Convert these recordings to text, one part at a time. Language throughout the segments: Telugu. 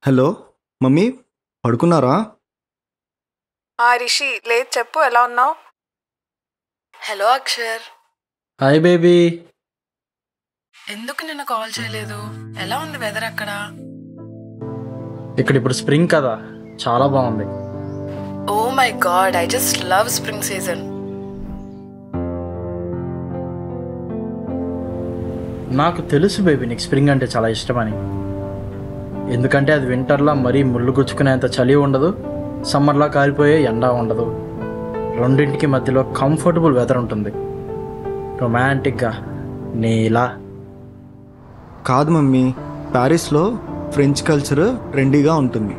హలో మమ్మీ, పడుకున్నారా? రిషి లేదు, చెప్పు ఎలా ఉన్నావు? Hello Akshar, hi baby. ఎందుకు నిన్న కాల్ చేయలేదు? ఎలా ఉంది వెదర్ అక్కడ? ఇక్కడ ఇప్పుడు స్ప్రింగ్ కదా, చాలా బాగుంది. Oh my God, I just love spring season. నాకు తెలుసు బేబీ, నీకు స్ప్రింగ్ అంటే చాలా ఇష్టమని. ఎందుకంటే అది వింటర్లా మరీ ముళ్ళు గుచ్చుకునేంత చలి ఉండదు, సమ్మర్లా కాలిపోయే ఎండ ఉండదు. రెండింటికి మధ్యలో కంఫర్టబుల్ వెదర్ ఉంటుంది, రొమాంటిక్గా నీలా. కాదు మమ్మీ, ప్యారిస్లో ఫ్రెంచ్ కల్చర్ ట్రెండీగా ఉంటుంది.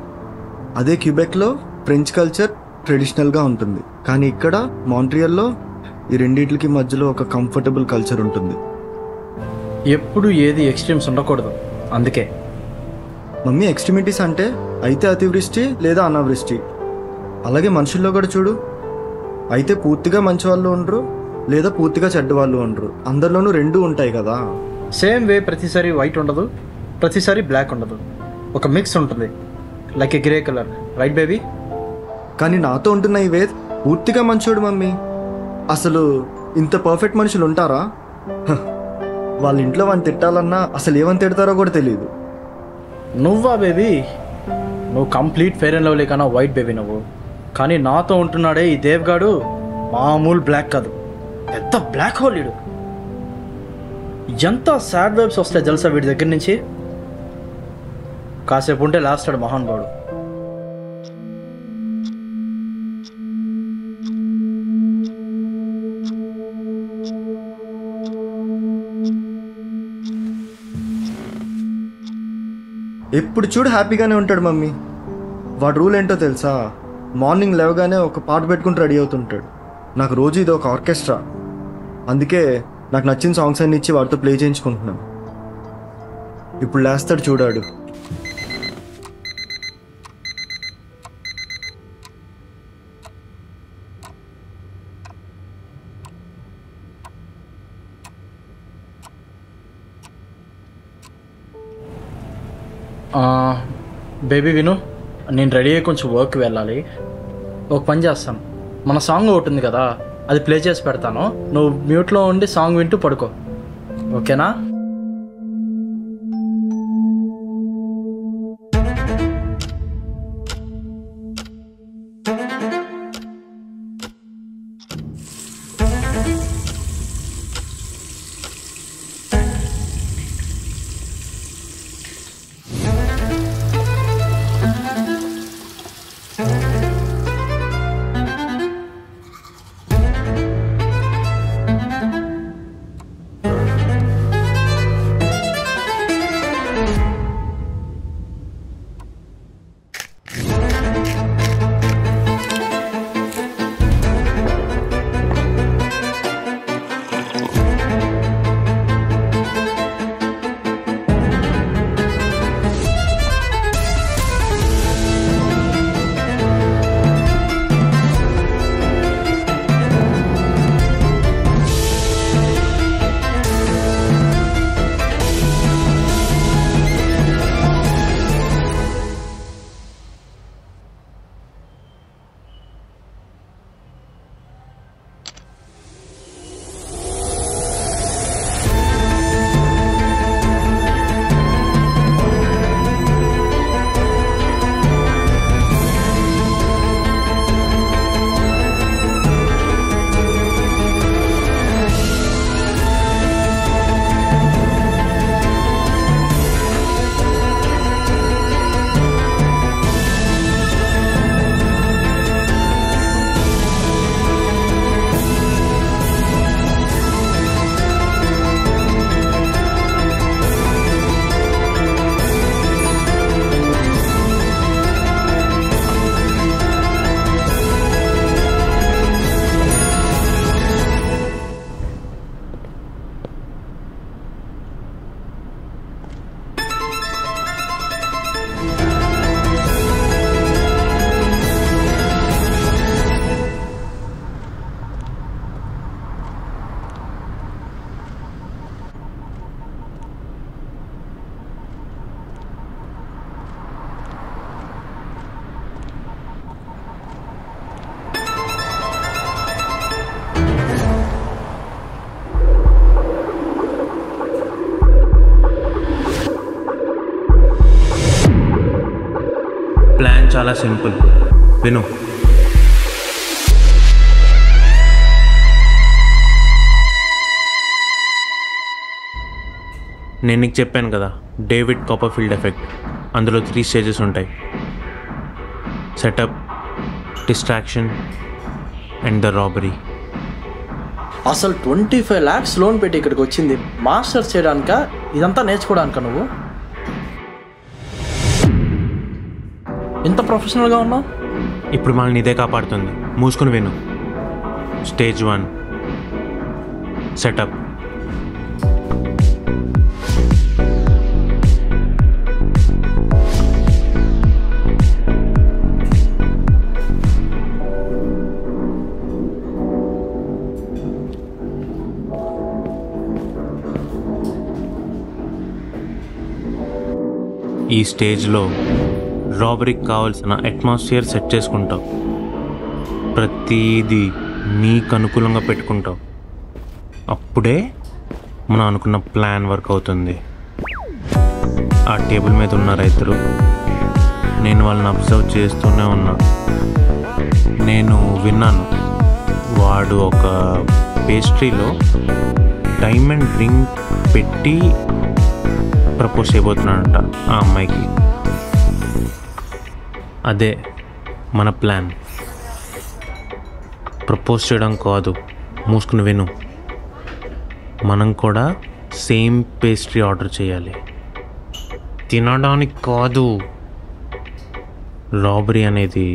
అదే క్యూబెక్లో ఫ్రెంచ్ కల్చర్ ట్రెడిషనల్గా ఉంటుంది. కానీ ఇక్కడ మాంట్రియల్లో ఈ రెండింటికి మధ్యలో ఒక కంఫర్టబుల్ కల్చర్ ఉంటుంది. ఎప్పుడు ఏది ఎక్స్ట్రీమ్స్ ఉండకూడదు, అందుకే. మమ్మీ, ఎక్స్ట్రీమిటీస్ అంటే అయితే అతివృష్టి లేదా అనావృష్టి. అలాగే మనుషుల్లో కూడా చూడు, అయితే పూర్తిగా మంచి వాళ్ళు ఉండరు, లేదా పూర్తిగా చెడ్డ వాళ్ళు ఉండరు. అందరిలోనూ రెండూ ఉంటాయి కదా. సేమ్ వే ప్రతిసారి వైట్ ఉండదు, ప్రతిసారి బ్లాక్ ఉండదు, ఒక మిక్స్ ఉంటుంది, లైక్ ఏ గ్రే కలర్, రైట్ బేబీ? కానీ నాతో ఉంటున్న ఈ వేద్ పూర్తిగా మంచోడు మమ్మీ. అసలు ఇంత పర్ఫెక్ట్ మనుషులు ఉంటారా? హ, వాళ్ళ ఇంట్లో వాడిని తిట్టాలన్నా అసలు ఏమని తిడతారో కూడా తెలియదు. నువ్వా బేబీ? నువ్వు కంప్లీట్ ఫెయిర్ అండ్ లవ్లీ కన్నా వైట్ బేబీ నువ్వు. కానీ నాతో ఉంటున్నాడే ఈ దేవ్గాడు మామూలు బ్లాక్ కాదు, పెద్ద బ్లాక్ హోల్. వీడు ఎంత సాడ్ వైబ్స్ వస్తాయి తెలుసా వీడి దగ్గర నుంచి. కాసేపు ఉంటే లాస్ట్ ఆడు మహాన్ బాడు. ఎప్పుడు చూడు హ్యాపీగానే ఉంటాడు మమ్మీ. వాడు రూల్ ఏంటో తెలుసా? మార్నింగ్ లేవగానే ఒక పాట పెట్టుకుని రెడీ అవుతుంటాడు. నాకు రోజు ఇది ఒక ఆర్కెస్ట్రా. అందుకే నాకు నచ్చిన సాంగ్స్ అన్ని ఇచ్చి వాడితో ప్లే చేయించుకుంటున్నాను. ఇప్పుడు లేస్తాడు చూడాడు. బేబీ విను, నేను రెడీ అయ్యి కొంచెం వర్క్ వెళ్ళాలి. ఒక పని చేస్తాను, మన సాంగ్ ఒకటి ఉంది కదా, అది ప్లే చేసి పెడతాను. నువ్వు మ్యూట్లో ఉండి సాంగ్ వింటూ పడుకో, ఓకేనా? చాలా సింపుల్, విను. నేను నీకు చెప్పాను కదా, డేవిడ్ కాపర్ఫీల్డ్ ఎఫెక్ట్. అందులో 3 స్టేజెస్ ఉంటాయి: setup, distraction and the robbery. అసలు 25 lakhs లోన్ పెట్టి ఇక్కడికి వచ్చింది మాస్టర్స్ చేయడానిక, ఇదంతా నేర్చుకోవడానిక? నువ్వు ఇంత ప్రొఫెషనల్గా ఉన్నావు. ఇప్పుడు మనల్ని ఇదే కాపాడుతుంది. మూసుకుని విను. Stage 1 setup. ఈ స్టేజ్లో రాబరీకి కావాల్సిన అట్మాస్ఫియర్ సెట్ చేసుకుంటావు. ప్రతిదీ నీకు అనుకూలంగా పెట్టుకుంటావు. అప్పుడే మనం అనుకున్న ప్లాన్ వర్క్ అవుతుంది. ఆ టేబుల్ మీద ఉన్నారు ఇద్దరు. నేను వాళ్ళని అబ్జర్వ్ చేస్తూనే ఉన్నా. నేను విన్నాను, వాడు ఒక పేస్ట్రీలో డైమండ్ రింగ్ పెట్టి ప్రపోజ్ చేయబోతున్నాడంట ఆ అమ్మాయికి. అదే మన ప్లాన్. ప్రపోజ్ చేయడం కాదు, మూసుకుని విను. మనం కూడా సేమ్ పేస్ట్రీ ఆర్డర్ చేయాలి. తినడానికి కాదు, రాబరీ అనేది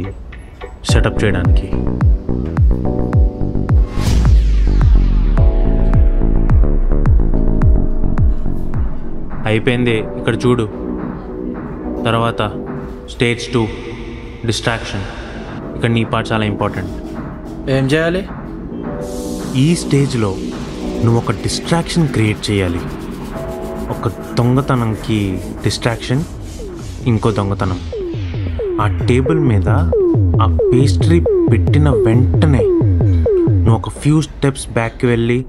సెటప్ చేయడానికి. అయిపోయింది, ఇక్కడ చూడు. తర్వాత స్టేజ్ 2 డిస్ట్రాక్షన్. ఇక్కడ నీ పార్ట్ చాలా ఇంపార్టెంట్. ఏం చేయాలి? ఈ స్టేజ్లో నువ్వు ఒక డిస్ట్రాక్షన్ క్రియేట్ చేయాలి. ఒక దొంగతనంకి డిస్ట్రాక్షన్, ఇంకో దొంగతనం. ఆ టేబుల్ మీద ఆ పేస్ట్రీ పెట్టిన వెంటనే నువ్వు ఒక ఫ్యూ స్టెప్స్ బ్యాక్కి వెళ్ళి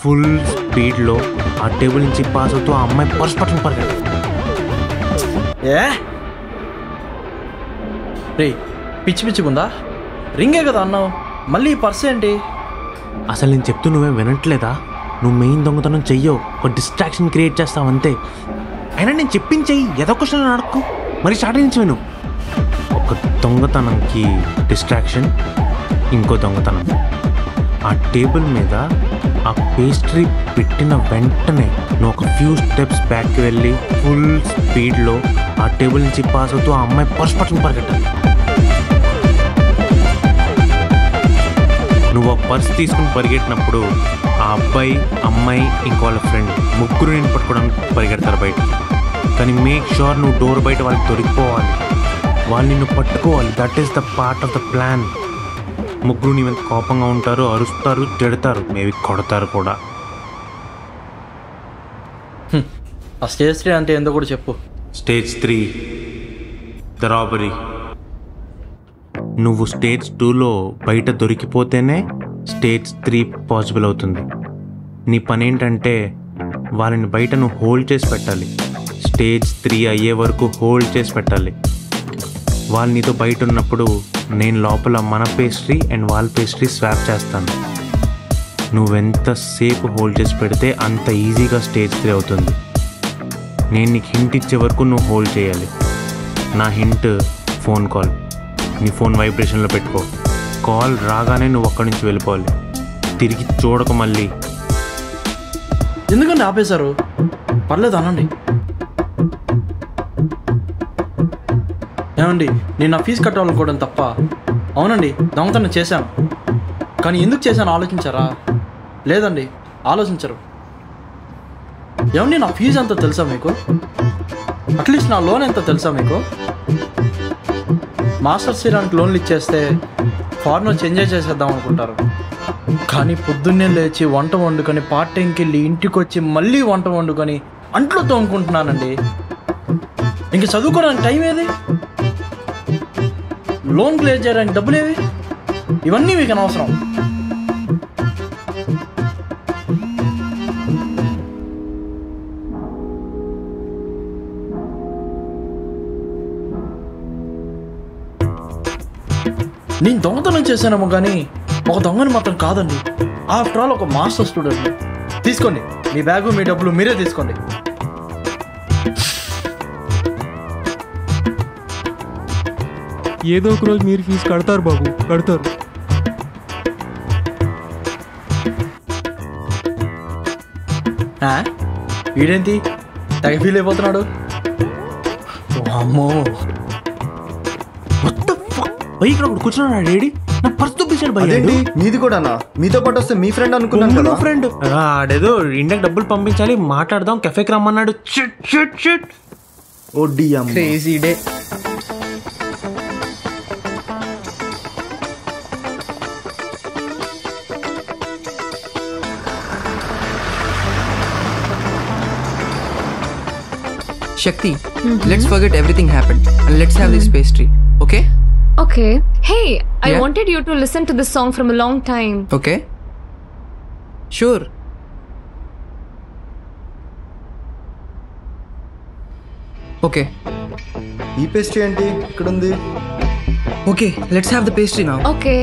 ఫుల్ స్పీడ్లో ఆ టేబుల్ నుంచి పాస్ అవుతూ ఆ అమ్మాయి పర్స్ పట్టుకుని పరిగెట్టు. రే, పిచ్చి పిచ్చిగుందా? రింగే కదా అన్నావు, మళ్ళీ ఈ పర్స్ ఏంటి? అసలు నేను చెప్తూ నువ్వేం వినట్లేదా? నువ్వు మెయిన్ దొంగతనం చెయ్యవు, ఒక డిస్ట్రాక్షన్ క్రియేట్ చేస్తావు అంతే. అయినా నేను చెప్పింది చెయ్యి, ఏదో క్వశ్చన్ అడక్కు. మరి స్టార్ట్ నుంచి విను. ఒక దొంగతనంకి డిస్ట్రాక్షన్, ఇంకో దొంగతనం. ఆ టేబుల్ మీద ఆ పేస్ట్రీ పెట్టిన వెంటనే నువ్వు ఒక ఫ్యూ స్టెప్స్ బ్యాక్కి వెళ్ళి ఫుల్ స్పీడ్లో ఆ టేబుల్ నుంచి పాస్ అవుతూ ఆ అమ్మాయి పర్స్ పట్టుకుని పరిగెట్టాలి. నువ్వు ఆ పర్స్ తీసుకుని పరిగెట్టినప్పుడు ఆ అబ్బాయి, అమ్మాయి, ఇంకో వాళ్ళ ఫ్రెండ్ ముగ్గురు నేను పట్టుకోవడానికి పరిగెడతారు బయట. కానీ మేక్ షూర్ నువ్వు డోర్ బయట వాళ్ళకి దొరికిపోవాలి, వాళ్ళు నిన్ను పట్టుకోవాలి. That is the part of the plan. ముగ్గురు నీ మీద కోపంగా ఉంటారు, అరుస్తారు, తిడతారు, మేబీ కొడతారు కూడా. ఆ స్టేజ్ 3 అంటే ఏందో కూడా చెప్పు. Stage 3 the robbery. నువ్వు స్టేజ్ 2లో బయట దొరికిపోతేనే స్టేజ్ 3 పాసిబుల్ అవుతుంది. నీ పని ఏంటంటే వాళ్ళని బయట నువ్వు హోల్డ్ చేసి పెట్టాలి. స్టేజ్ 3 అయ్యే వరకు హోల్డ్ చేసి పెట్టాలి. వాళ్ళు నీతో బయట ఉన్నప్పుడు నేను లోపల మన పేస్ట్రీ అండ్ వాళ్ళ పేస్ట్రీ స్వాప్ చేస్తాను. నువ్వెంతసేపు హోల్డ్ చేసి పెడితే అంత ఈజీగా స్టేజ్ 3 అవుతుంది. నేను నీకు హింట్ ఇచ్చే వరకు నువ్వు హోల్డ్ చేయాలి. నా హింట్ ఫోన్ కాల్. నీ ఫోన్ వైబ్రేషన్లో పెట్టుకో. కాల్ రాగానే నువ్వు అక్కడి నుంచి వెళ్ళిపోవాలి. తిరిగి చూడక మళ్ళీ. ఎందుకంటే ఆపేశారు? పర్లేదు అనండి. ఏమండి, నేను నా ఫీజు కట్టాలనుకోవడం తప్ప? అవునండి, దొంగతనం చేశాను. కానీ ఎందుకు చేశాను ఆలోచించారా? లేదండి, ఆలోచించరు. ఏమండి, నా ఫీజు ఎంతో తెలుసా మీకు? అట్లీస్ట్ నా లోన్ ఎంతో తెలుసా మీకు? మాస్టర్స్ చేయడానికి లోన్లు ఇచ్చేస్తే ఫారెన్ వచ్చి ఎంజాయ్ చేసేద్దాం అనుకుంటారు. కానీ పొద్దున్నే లేచి వంట వండుకొని పార్ట్ టైంకి వెళ్ళి ఇంటికి వచ్చి మళ్ళీ వంట వండుకొని అంట్లో తోముకుంటున్నానండి. ఇంక చదువుకోవడానికి టైం ఏది? లోన్ క్లియర్ చేయడానికి డబ్బులు ఏవి? ఇవన్నీ మీకు అనవసరం. నేను దొంగతనం చేశానేమో కానీ ఒక దొంగని మాత్రం కాదండి. ఆఫ్టర్ ఆల్ ఒక మాస్టర్ స్టూడెంట్. తీసుకోండి, మీ బ్యాగు మీ డబ్బులు మీరే తీసుకోండి. ఏదో ఒక రోజు మీరు ఫీజు కడతారు బాబు, కడతారు. వీడేంటి తెగ ఫీల్ అయిపోతున్నాడు? అమ్మో, ఇక్కడ ఒకటి కూర్చున్నాడు డేడీ, నా పర్స్ తప్పించాడు భయ్య. మీది కూడానా? మీతో పాటు వస్తే మీ ఫ్రెండ్ అనుకున్నాను కదా. ఫ్రెండ్ ఆడేదో ఇండియాకి డబ్బులు పంపించాలి, మాట్లాడదాం, కెఫేకి రమ్మన్నాడు. Crazy day. Shakti, let's forget everything happened and let's have this pastry, okay? Okay. Hey, I Yeah? wanted you to listen to this song from a long time. Okay? Sure. Okay. ఈ పేస్ట్రీ ఏంటి ఇక్కడ ఉంది? Okay, let's have the pastry now. Okay.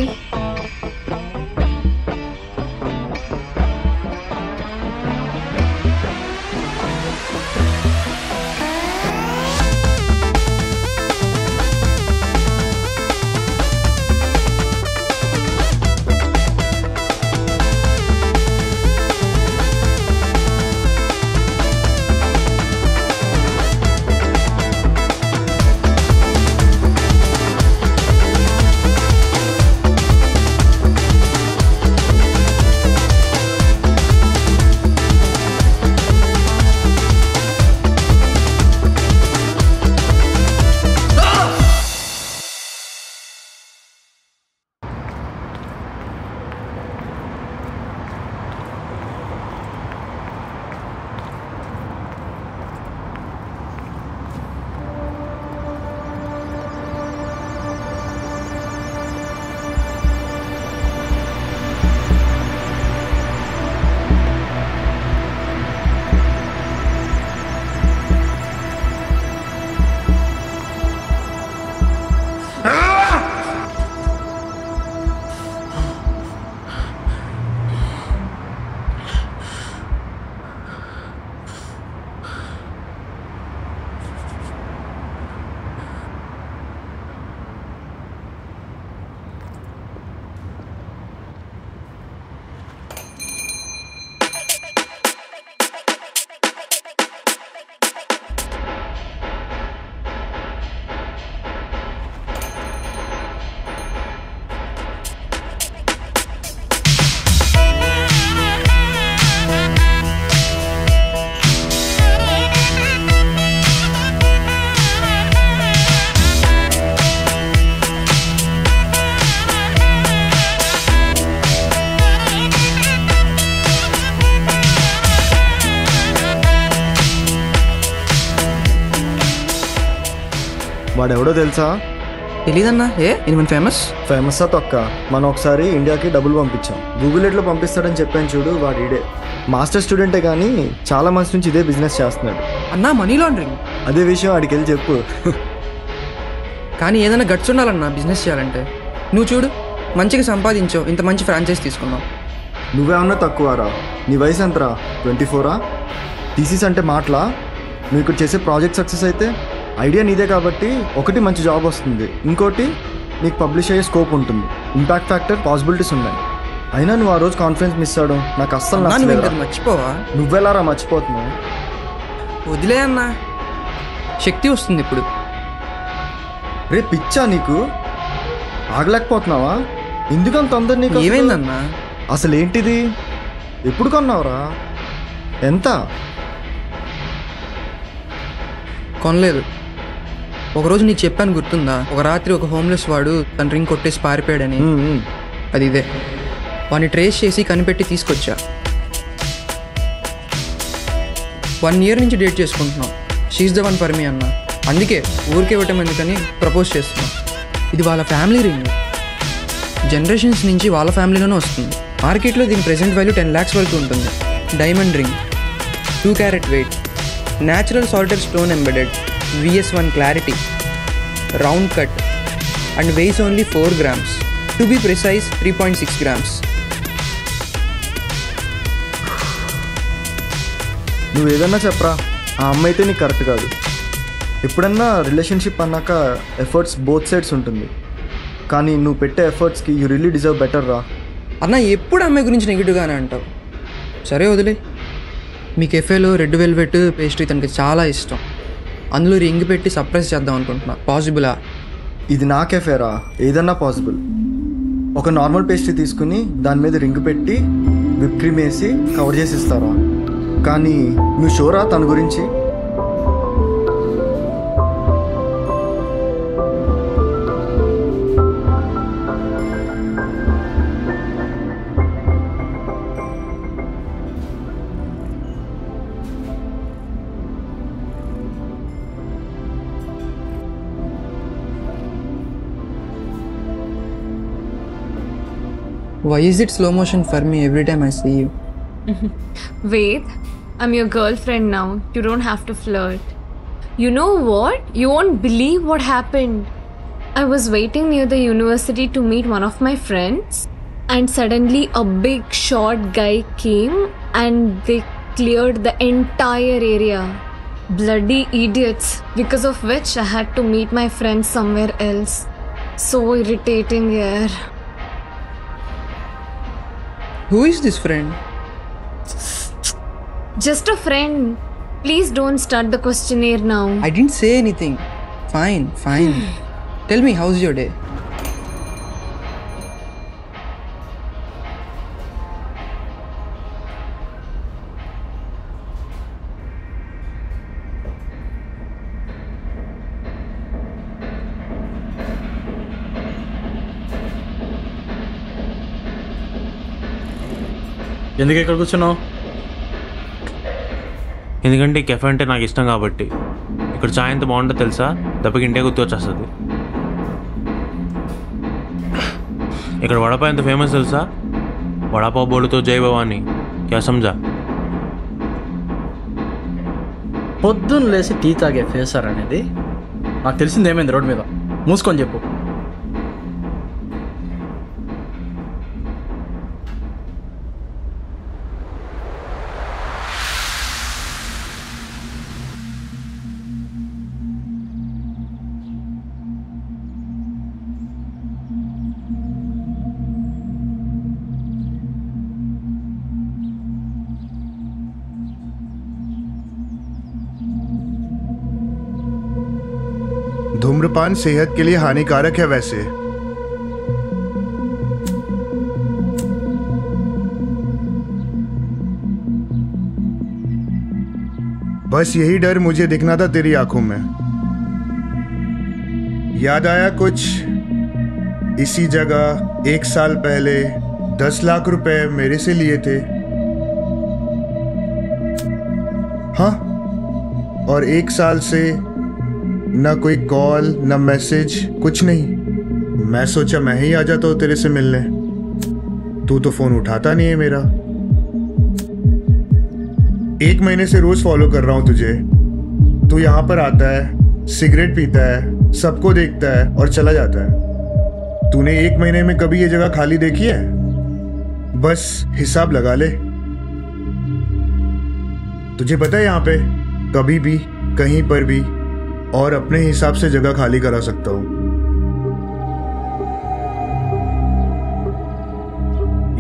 వాడెవడో తెలుసా? తెలీదన్నా. ఏమన్నా ఫేమస్సా తొక్క. మనం ఒకసారి ఇండియాకి డబ్బులు పంపించాం. గూగుల్ ఎట్లో పంపిస్తాడని చెప్పాను చూడు, వాడిడే. మాస్టర్ స్టూడెంటే కానీ చాలా మంత్స్ నుంచి ఇదే బిజినెస్ చేస్తున్నాడు అన్నా. Money laundering. అదే విషయం ఆడికి వెళ్ళి చెప్పు. కానీ ఏదైనా గట్స్ ఉండాలన్నా బిజినెస్ చేయాలంటే. నువ్వు చూడు, మంచిగా సంపాదించావు, ఇంత మంచి ఫ్రాంచైజ్ తీసుకున్నావు. నువ్వేమన్నా తక్కువరా? నీ వయసు ఎంతరా? 24? థీసిస్ అంటే మాటలా? నువ్వు ఇక్కడ చేసే ప్రాజెక్ట్ సక్సెస్ అయితే ఐడియా నీదే కాబట్టి ఒకటి మంచి జాబ్ వస్తుంది, ఇంకోటి నీకు పబ్లిష్ అయ్యే స్కోప్ ఉంటుంది, ఇంపాక్ట్ ఫ్యాక్టర్, పాసిబిలిటీస్ ఉన్నాయి. అయినా నువ్వు ఆ రోజు కాన్ఫిడెన్స్ మిస్ అవ్వడం నాకు అస్సలు నచ్చలేదు. మర్చిపోవా? నువ్వెలారా మర్చిపోతున్నావు? వదిలే అన్నా, శక్తి వస్తుంది ఇప్పుడు. రే పిచ్చా నీకు? ఆగలేకపోతున్నావా? ఎందుకంత తొందర నీకు? ఏమైందన్నా? అసలు ఏంటిది? ఎప్పుడు కొన్నావురా? ఎంత? కొనలేదు. ఒకరోజు నీకు చెప్పాను గుర్తుందా? ఒక రాత్రి ఒక హోమ్లెస్ వాడు తన రింగ్ కొట్టేసి పారిపోయాడని. అది ఇదే. వాడిని ట్రేస్ చేసి కనిపెట్టి తీసుకొచ్చా. 1 year నుంచి డేట్ చేసుకుంటున్నాం. She's the one for me అన్న. అందుకే ఊరికే ఇవ్వటం ఎందుకని ప్రపోజ్ చేస్తున్నాం. ఇది వాళ్ళ ఫ్యామిలీ రింగ్. జనరేషన్స్ నుంచి వాళ్ళ ఫ్యామిలీలోనే వస్తుంది. మార్కెట్లో దీని ప్రెజెంట్ వాల్యూ 10 lakhs వరకు ఉంటుంది. Diamond ring, 2 carat weight, natural salted stone embedded, VS1 clarity, round cut, and weighs only 4 grams. To be precise, 3.6 grams. నువ్వు ఏదన్నా చెప్పరా, ఆ అమ్మాయి అయితే నీకు కరెక్ట్ కాదు. ఎప్పుడన్నా రిలేషన్షిప్ అన్నాక ఎఫర్ట్స్ బోత్ సైడ్స్ ఉంటుంది, కానీ నువ్వు పెట్టే ఎఫర్ట్స్కి యూ రియల్లీ డిజర్వ్ బెటర్ రా. అన్న ఎప్పుడు అమ్మాయి గురించి నెగిటివ్గానే అంటావు. సరే వదిలే. మీ కెఫేలో రెడ్ వెల్వెట్ పేస్ట్రీ తనకి చాలా ఇష్టం. అందులో రింగ్ పెట్టి సర్ప్రైజ్ చేద్దాం అనుకుంటున్నా. పాసిబులా? ఇది నా కెఫేరా, ఏదన్నా పాసిబుల్. ఒక నార్మల్ పేస్ట్రీ తీసుకుని దాని మీద రింగ్ పెట్టి విప్ క్రీమ్ వేసి కవర్ చేసి ఇస్తారా? కానీ నువ్వు షోరా తన గురించి? Why is it slow motion for me every time I see you? Wait, I'm your girlfriend now. You don't have to flirt. You know what? You won't believe what happened. I was waiting near the university to meet one of my friends, and suddenly a big short guy came and they cleared the entire area. Bloody idiots. Because of which I had to meet my friends somewhere else. So irritating, yaar. Who is this friend? Just a friend. Please don't start the questionnaire now. I didn't say anything. Fine. Tell me, how's your day? ఎందుకు ఇక్కడ కూర్చున్నావు? ఎందుకంటే ఈ కెఫే అంటే నాకు ఇష్టం కాబట్టి. ఇక్కడ చాయ్ ఎంత బాగుంటుందో తెలుసా? దెబ్బకి ఇంటే గుర్తు వచ్చేస్తుంది. ఇక్కడ వడపావ్ ఎంత ఫేమస్ తెలుసా? వడపావ్ బోలుతో జై భవాని. క్యా సమజా? పొద్దున్న లేసి టీ తాగే ఫేసర్ అనేది నాకు తెలిసింది ఏమైంది రోడ్డు మీద. మూసుకొని చెప్పు. धूम्रपान सेहत के लिए हानिकारक है वैसे। बस यही डर मुझे दिखना था तेरी आंखों में। याद आया कुछ? इसी जगह 1 साल पहले 10 लाख रुपए मेरे से लिए थे। हाँ, और 1 साल से ना कोई कॉल ना मैसेज, कुछ नहीं। मैं सोचा मैं ही आ जाता हूँ तेरे से मिलने। तू तो फोन उठाता नहीं है मेरा। 1 महीने से रोज फॉलो कर रहा हूँ तुझे। तू यहाँ पर आता है, सिगरेट पीता है, सबको देखता है और चला जाता है। तूने 1 महीने में कभी ये जगह खाली देखी है? बस हिसाब लगा ले। तुझे पता है यहाँ पे कभी भी कहीं पर भी और अपने हिसाब से जगह खाली करा सकता हूं।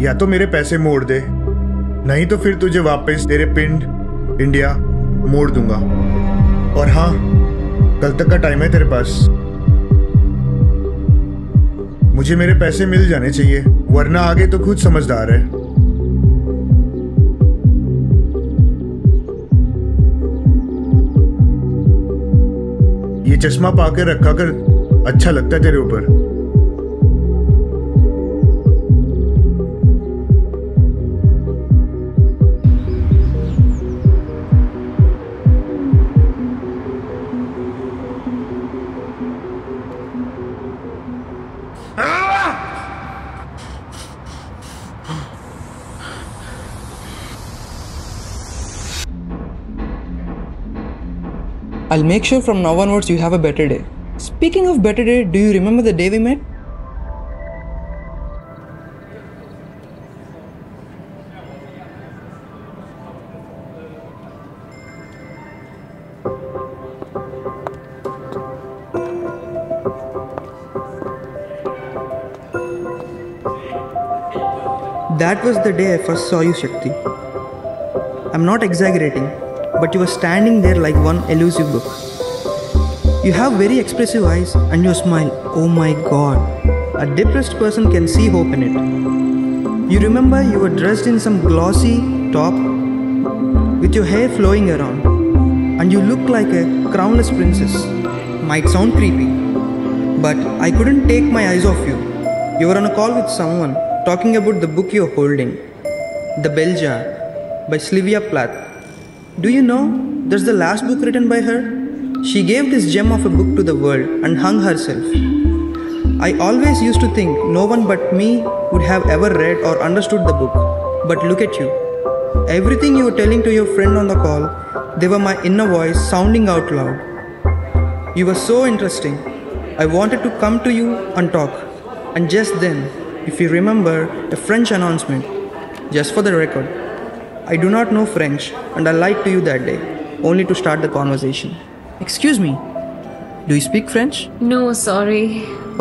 या तो मेरे पैसे मोड़ दे, नहीं तो फिर तुझे वापस तेरे पिंड इंडिया मोड़ दूंगा। और हाँ, कल तक का टाइम है तेरे पास। मुझे मेरे पैसे मिल जाने चाहिए, वरना आगे तो खुद समझदार है। ये चश्मा पाकर रखा कर, अच्छा लगता है तेरे ऊपर। I'll make sure from now onwards you have a better day. Speaking of better day, do you remember the day we met? That was the day I first saw you, Shakti. I'm not exaggerating, but you were standing there like one elusive book. You have very expressive eyes and your smile, oh my god. A depressed person can see hope in it. You remember you were dressed in some glossy top with your hair flowing around and you looked like a crownless princess. Might sound creepy, but I couldn't take my eyes off you. You were on a call with someone talking about the book you're holding, The Bell Jar by Sylvia Plath. Do you know that's the last book written by her? She gave this gem of a book to the world and hung herself. I always used to think no one but me would have ever read or understood the book. But look at you. Everything you were telling to your friend on the call, they were my inner voice sounding out loud. You were so interesting. I wanted to come to you and talk. And just then, if you remember, a French announcement. Just for the record, I do not know French and I lied to you that day, only to start the conversation. Excuse me, do you speak French? No, sorry.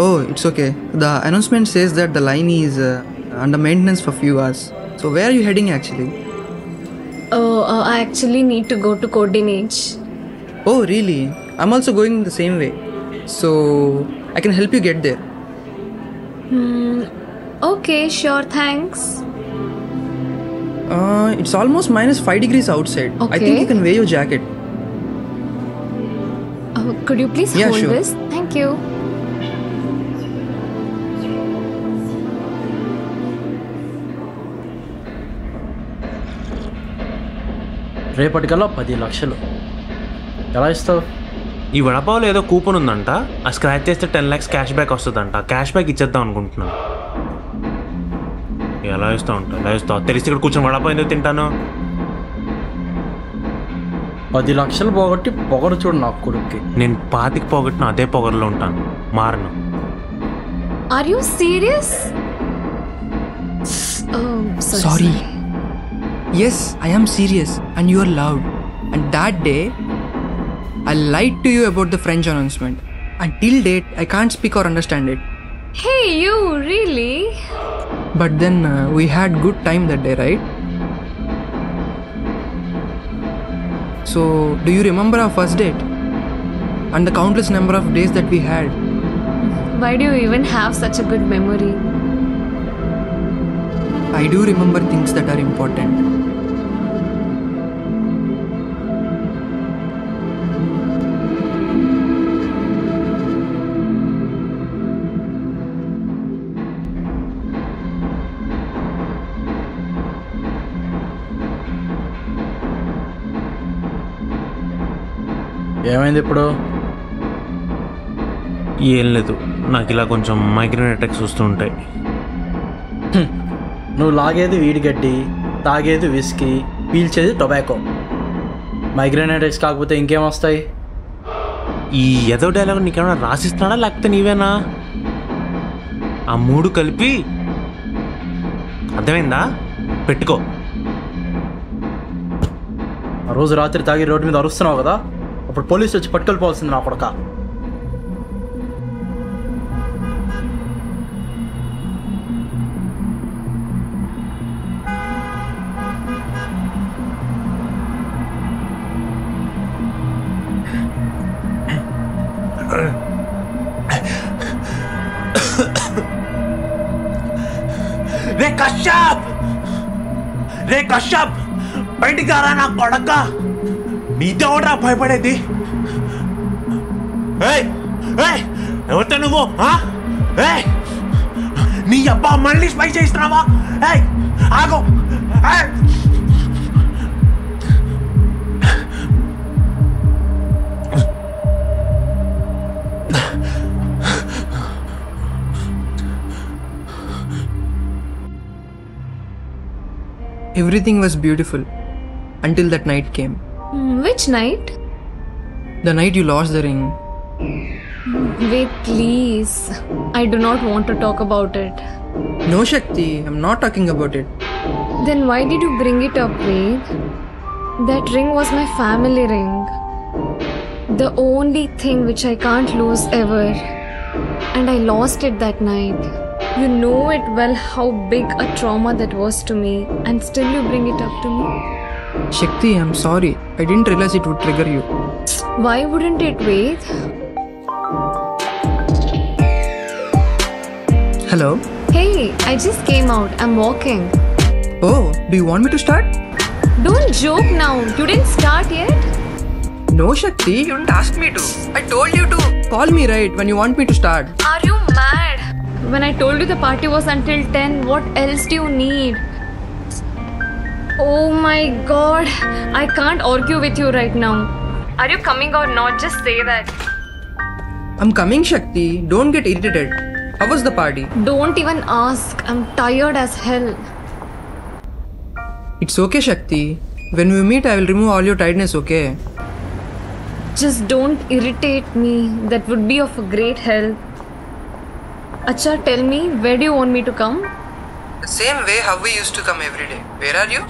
Oh, it's okay. The announcement says that the line is under maintenance for few hours. So where are you heading actually? Oh, I actually need to go to Coordinate. Oh, really? I'm also going the same way. So I can help you get there. Okay, sure, thanks. It's almost -5 degrees outside. Okay. I think you can wear your jacket. Could you please Yeah, hold sure. this? Thank you. రేపటికల్లా 10 లక్షలు ఎలా ఇస్తావు? ఈ వడపావులో ఏదో కూపన్ ఉందంట, ఆ స్క్రాచ్ చేస్తే 10 lakhs క్యాష్ బ్యాక్ వస్తుందంట. క్యాష్ బ్యాక్ ఇచ్చేద్దాం అనుకుంటున్నాను. ఎలా ఇస్తావు ఉంటా? ఎలా ఇస్తావు? తెలిసి ఇక్కడ కూర్చొని వడపావు ఎందుకు తింటాను? 10 లక్షలు పోగొట్టి పొగరు చూడు నా కొడుక్కి. నేను 25 పోగొట్టిన అదే పొగరులో ఉంటాను, మారను. Are you serious? Oh, Sorry. Yes, I am serious and you are loud. And that day, I lied to you about the French announcement. Until date, I can't speak or understand it. Hey, you really? But then we had good time that day, right? So, do you remember our first date? And the countless number of days that we had? Why do you even have such a good memory? I do remember things that are important. ఏమైంది ఇప్పుడు? ఏం లేదు, నాకు ఇలా కొంచెం మైగ్రేన్ అటాక్స్ వస్తూ ఉంటాయి. నువ్వు లాగేది వీడిగడ్డి, తాగేది విస్కీ, పీల్చేది టొబాకో. మైగ్రేన్ అటాక్స్ కాకపోతే ఇంకేం వస్తాయి? ఈ ఏదో డైలాగ్ నీకేమైనా రాసిస్తున్నాడా లేకపోతే నీవేనా? ఆ 3 కలిపి అర్థమైందా? పెట్టుకో. ఆ రోజు రాత్రి తాగి రోడ్డు మీద అరుస్తున్నావు కదా, అప్పుడు పోలీసు వచ్చి పట్టుకెళ్ళిపోవాల్సింది నా కొడక. రే కశ్యప్, బయటికి రారా నా కొడక. నీతో కూడా భయపడేది? ఎవరితో నువ్వు? నీ అబ్బా మళ్ళీ స్పై చేస్తున్నావా? ఆగో. Everything was beautiful until that night came. Which night? The night you lost the ring. Wait, please. I do not want to talk about it. No, Shakti, I'm not talking about it. Then why did you bring it up, Ved? That ring was my family ring. The only thing which I can't lose ever. And I lost it that night. You know it well how big a trauma that was to me, and still you bring it up to me. Shakti, I'm sorry. I didn't realize it would trigger you. Why wouldn't it, Ved? Hello? Hey, I just came out. I'm walking. Oh, do you want me to start? Don't joke now. You didn't start yet? No, Shakti, you didn't ask me to. I told you to. Call me right when you want me to start. Are you mad? When I told you the party was until 10, what else do you need? Oh my god. I can't argue with you right now. Are you coming or not? Just say that. I'm coming, Shakti. Don't get irritated. How was the party? Don't even ask. I'm tired as hell. It's okay, Shakti. When we meet, I will remove all your tiredness, okay? Just don't irritate me. That would be of a great help. Acha, tell me, where do you want me to come? The same way how we used to come every day. Where are you?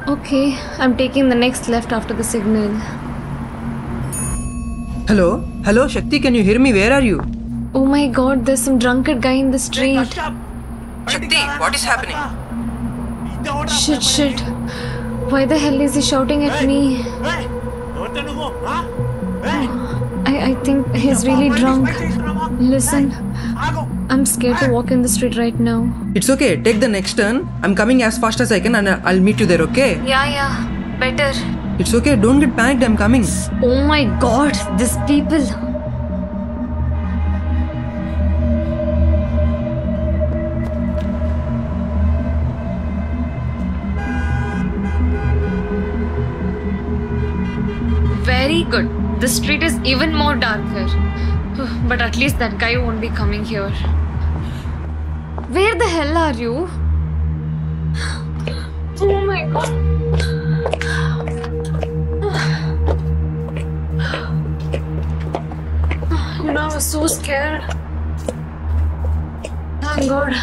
Okay, I'm taking the next left after the signal. Hello? Hello, Shakti, can you hear me? Where are you? Oh my god, there's some drunkard guy in the street. Shakti, what is happening? Shit. Why the hell is he shouting at me? I think he's really drunk. Listen, I'm scared to walk in the street right now. It's okay, take the next turn. I'm coming as fast as I can and I'll meet you there, okay? Yeah, better. It's okay, don't get panicked, I'm coming. Oh my god, these people. Very good. The street is even more darker. But at least that guy won't be coming here. Where the hell are you? Oh my god. You know, I was so scared. Thank God.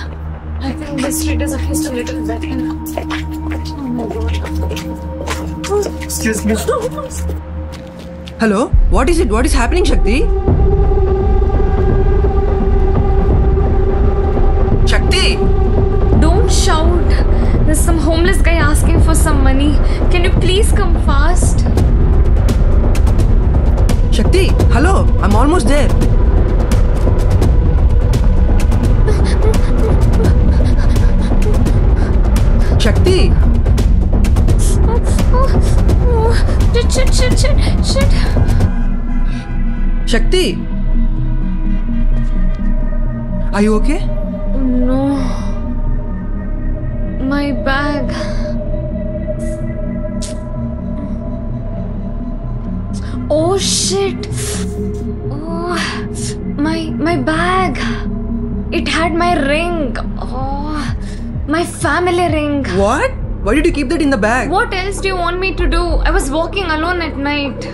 I think this street is at least a little better. Oh my god. Excuse me. Hello? What is it? What is happening, Shakti? Shakti! Don't shout. There's some homeless guy asking for some money. Can you please come fast? Shakti! Hello! I'm almost there. Shakti! Shit. Shakti! Are you okay? No. My bag. Oh shit. Oh, my bag. It had my ring. Oh, my family ring. What? Why did you keep that in the bag? What else do you want me to do? I was walking alone at night.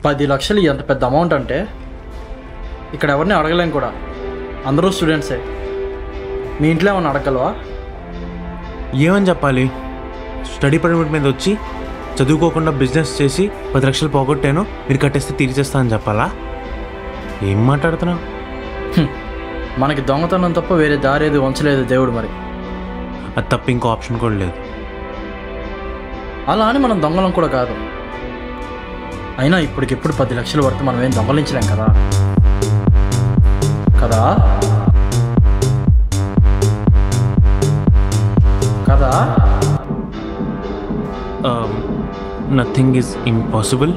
$10 ఎంత పెద్ద అమౌంట్ అంటే ఇక్కడ ఎవరిని అడగలేం కూడా. అందరూ స్టూడెంట్సే. మీ ఇంట్లో ఏమన్నా అడగలవా? ఏమని చెప్పాలి? స్టడీ పర్మిట్ మీద వచ్చి చదువుకోకుండా బిజినెస్ చేసి 10 లక్షలు పోగొట్టాను, మీరు కట్టేస్తే తీర్చేస్తా అని చెప్పాలా? ఏం మాట్లాడుతున్నావు? మనకి దొంగతనం తప్ప వేరే దారేది వంచలేదు దేవుడు. మరి అది తప్ప ఇంకో ఆప్షన్ కూడా లేదు. అలా అని మనం దొంగలం కూడా కాదు. అయినా ఇప్పటికిప్పుడు 10 లక్షల వరకు మనం ఏం దొంగలించలేం కదా. కదా కదా నథింగ్ ఈజ్ ఇంపాసిబుల్.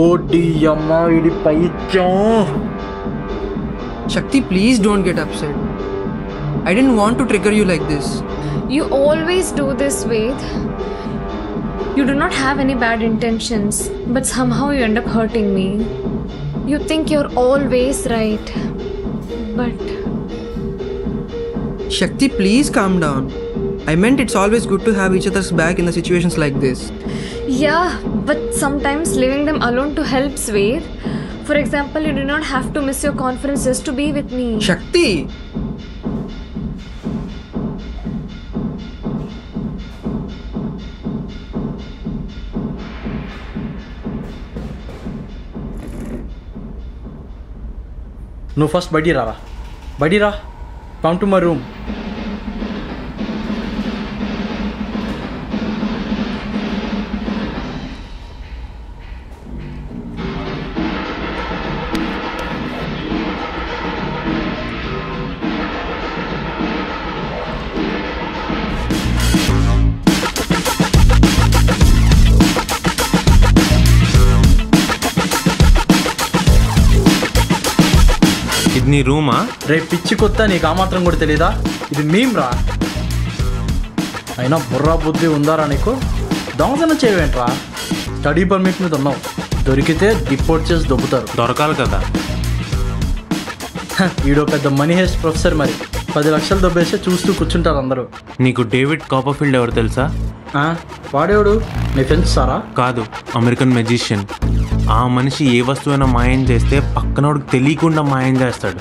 ఓడి అమ్మ ఇది పైత్యం. Shakti, please don't get upset. I didn't want to trigger you like this. You always do this, Ved. You do not have any bad intentions, but somehow you end up hurting me. You think you're always right. But Shakti, please calm down. I meant it's always good to have each other's back in the situations like this. yeah, but sometimes leaving them alone to help, Ved. For example, you do not have to miss your conference just to be with me. Shakti! నువ్వు ఫస్ట్ బయటికి రారా, బయటికి రా. Come to my room. ఇది నీ రూమా? రేపు పిచ్చి కొత్త నీకు ఆ మాత్రం కూడా తెలీదా? ఇది మేం రా. అయినా బుర్రా బుద్ధి ఉందారా నీకు? దొంగతనం చేయవేంట్రా? స్టడీ పర్మిట్ మీద ఉన్నావు, దొరికితే డిపోర్ట్ చేసి దొబ్బుతారు. దొరకాలి కదా. ఈడో పెద్ద మనీ హెస్ట్ ప్రొఫెసర్, మరి 10 లక్షలు దొబ్బేస్తే చూస్తూ కూర్చుంటారు అందరూ. నీకు డేవిడ్ కాపర్ఫీల్డ్ ఎవరు తెలుసా? వాడేవాడు? నీ ఫ్రెండ్స్ సారా? కాదు, అమెరికన్ మెజిషియన్. ఆ మనిషి ఏ వస్తువైనా మాయం చేస్తే పక్కనోడికి తెలియకుండా మాయం చేస్తాడు.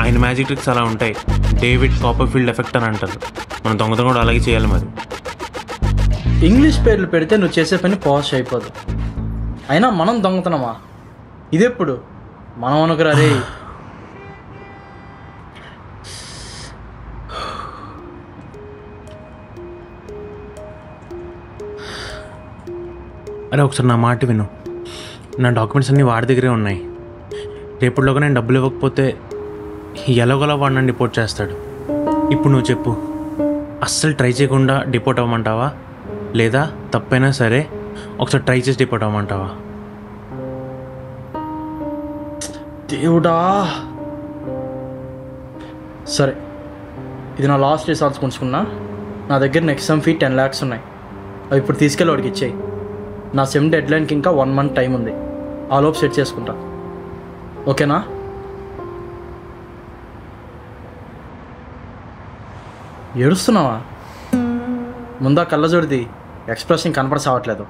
ఆయన మ్యాజిక్ ట్రిక్స్ అలా ఉంటాయి. డేవిడ్ కాపర్ఫీల్డ్ ఎఫెక్ట్ అని అంటారు. మన దొంగతనం కూడా అలాగే చేయాలి. మరి ఇంగ్లీష్ పేర్లు పెడితే నువ్వు చేసే పని పాష్ అయిపోదు. అయినా మనం దొంగతనమా? ఇదెప్పుడు మనం అనుకురా రే. అరే ఒకసారి నా మాట విను. నా డాక్యుమెంట్స్ అన్నీ వాడి దగ్గరే ఉన్నాయి. రేపటిలోగా నేను డబ్బులు ఇవ్వకపోతే ఎలాగోలా వాడు నన్ను డిపోర్ట్ చేస్తాడు. ఇప్పుడు నువ్వు చెప్పు, అస్సలు ట్రై చేయకుండా డిపోర్ట్ అవ్వమంటావా, లేదా తప్పైనా సరే ఒకసారి ట్రై చేసి డిపోర్ట్ అవ్వమంటావా? దేవుడా, సరే ఇది నా లాస్ట్ రిసార్ట్స్ కొంచుకున్నా. నా దగ్గర నెక్స్ట్ సెమ్ ఫీ 10 lakhs ఉన్నాయి. అవి ఇప్పుడు తీసుకెళ్ళి వాడికి ఇచ్చేయి. నా సెమ్ డెడ్ లైన్కి ఇంకా 1 month టైం ఉంది. ఆ లోపు సెట్ చేసుకుంటా, ఓకేనా? ఏడుస్తున్నావా? ముందా కళ్ళజోడిది ఎక్స్ప్రెషన్ కనపడసావట్లేదు.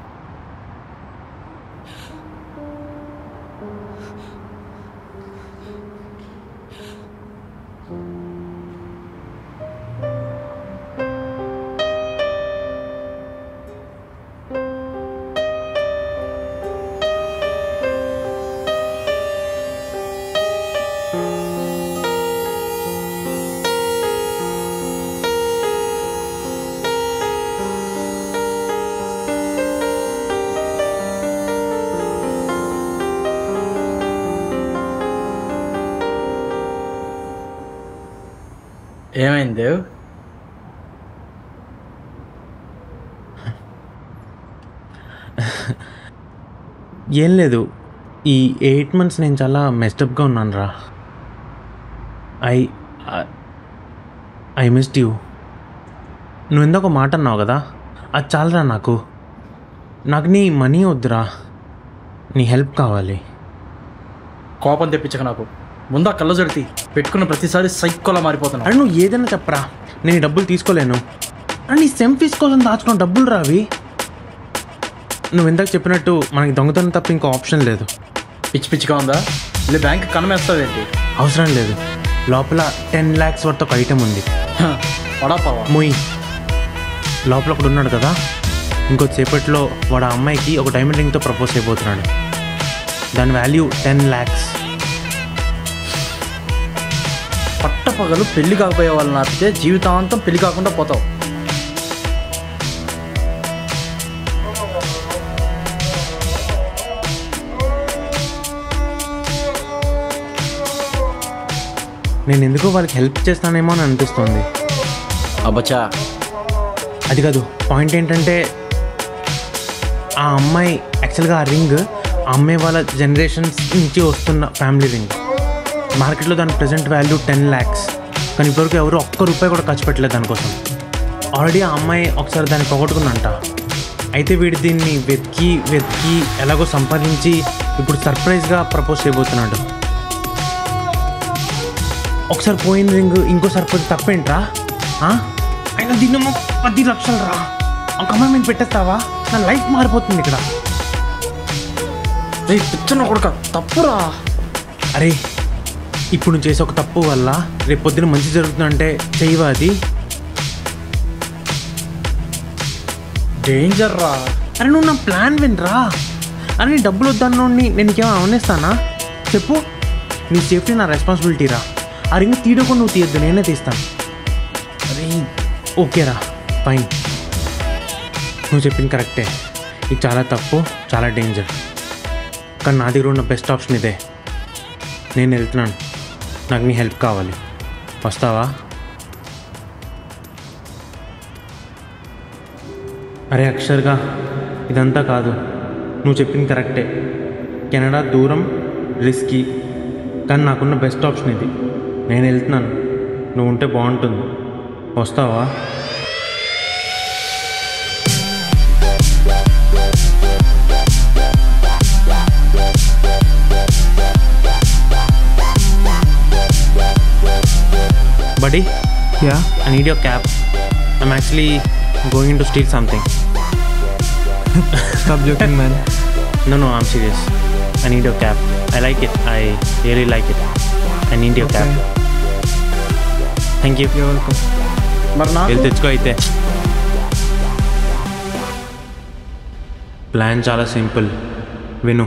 ఏమైంది దేవ్? ఏం లేదు, ఈ 8 months నేను చాలా మెస్టప్గా ఉన్నాను రా. I missed you. నువ్వు ఎందుకు మాట అన్నావు కదా, అది చాలరా నాకు. నాకు నీ మనీ వద్దురా, నీ హెల్ప్ కావాలి. కోపం తెప్పించక నాకు. ముందా కళ్ళజోడితి పెట్టుకున్న ప్రతిసారి సైకోలా మారిపోతున్నా. అరే నువ్వు ఏదైనా చెప్పరా, నేను ఈ డబ్బులు తీసుకోలేను. అని నీ సెమ్ ఫీస్ కోసం దాచుకున్న డబ్బులు రావి. నువ్వు ఇందాక చెప్పినట్టు మనకి దొంగతనం తప్ప ఇంకో ఆప్షన్ లేదు. పిచ్చి పిచ్చిగా ఉందా? ఇలా బ్యాంక్ కనమేస్తావేంటి? అవసరం లేదు, లోపల 10 lakhs వర్త్ ఒక ఐటెం ఉంది. పడాపావా మొయ్. లోపల ఒకడు ఉన్నాడు కదా, ఇంకొద్దిసేపట్లో వాడు ఆ అమ్మాయికి ఒక డైమండ్ రింగ్తో ప్రపోజ్ అయిపోతున్నాడు. దాని వాల్యూ 10 lakhs. పట్టపగలు పెళ్లి కాకపోయే వాళ్ళని ఆపితే జీవితాంతం పెళ్లి కాకుండా పోతావు. నేను ఎందుకో వాళ్ళకి హెల్ప్ చేస్తానేమో అని అనిపిస్తుంది. అబ్బచ్చా, అది కాదు, పాయింట్ ఏంటంటే ఆ అమ్మాయి యాక్చువల్గా ఆ రింగ్ ఆ అమ్మాయి వాళ్ళ జనరేషన్స్ నుంచి వస్తున్న ఫ్యామిలీ రింగ్. మార్కెట్లో దాని ప్రెజెంట్ వాల్యూ 10 lakhs. కానీ ఇప్పటివరకు ఎవరు ఒక్క రూపాయి కూడా ఖర్చు పెట్టలేదు దానికోసం. ఆల్రెడీ ఆ అమ్మాయి ఒకసారి దాన్ని పోగొట్టుకుందంట. అయితే వీడు దీన్ని వెతికి వెతికి ఎలాగో సంపాదించి ఇప్పుడు సర్ప్రైజ్గా ప్రపోజ్ చేయబోతున్నాడు. ఒకసారి పోయిన రింగ్ ఇంకోసారి పోతే తప్పేంట్రా? అయినా దీన్నేమో 10 లక్షలు రా. ఒక అమ్మాయి మీద పెట్టేస్తావా? నా లైఫ్ మారిపోతుంది ఇక్కడ. రే పిచ్చన కొడుక, తప్పురా. అరే ఇప్పుడు నువ్వు చేసే ఒక తప్పు వల్ల రేపు పొద్దున మంచి జరుగుతుందంటే చెయ్యవా? అది డేంజర్ రా. అరే నువ్వు నా ప్లాన్ వినరా. అరే నీ డబ్బులు వద్దన్నోడిని నేను నీకేమో అవనేస్తానా? చెప్పు. నీ సేఫ్టీ నా రెస్పాన్సిబిలిటీ రా. ఆ రింగ్ తీయకుండా నువ్వు తీయద్దు, నేనే తీస్తాను. అరే ఓకేరా, ఫైన్. నువ్వు చెప్పింది కరెక్టే. ఇది చాలా తప్పు, చాలా డేంజర్. కానీ నా దగ్గర ఉన్న బెస్ట్ ఆప్షన్ ఇదే. నేను వెళ్తున్నాను, నాకు నీ హెల్ప్ కావాలి. వస్తావా? అరే అక్షర్గా, ఇదంతా కాదు. నువ్వు చెప్పింది కరెక్టే. కెనడా దూరం, రిస్కీ. కానీ నాకున్న బెస్ట్ ఆప్షన్ ఇది. నేను వెళ్తున్నాను, నువ్వు ఉంటే బాగుంటుంది. వస్తావా? Buddy? Yeah? I need your cab. I'm actually going to steal something. Stop joking, man. No, I'm serious. I need your cab. I like it. I really like it. I need your cab. Thank you. You're welcome. మరి నాకు వెళ్ళి తెచ్చుకో అయితే. ప్లాన్ చాలా సింపుల్, విను.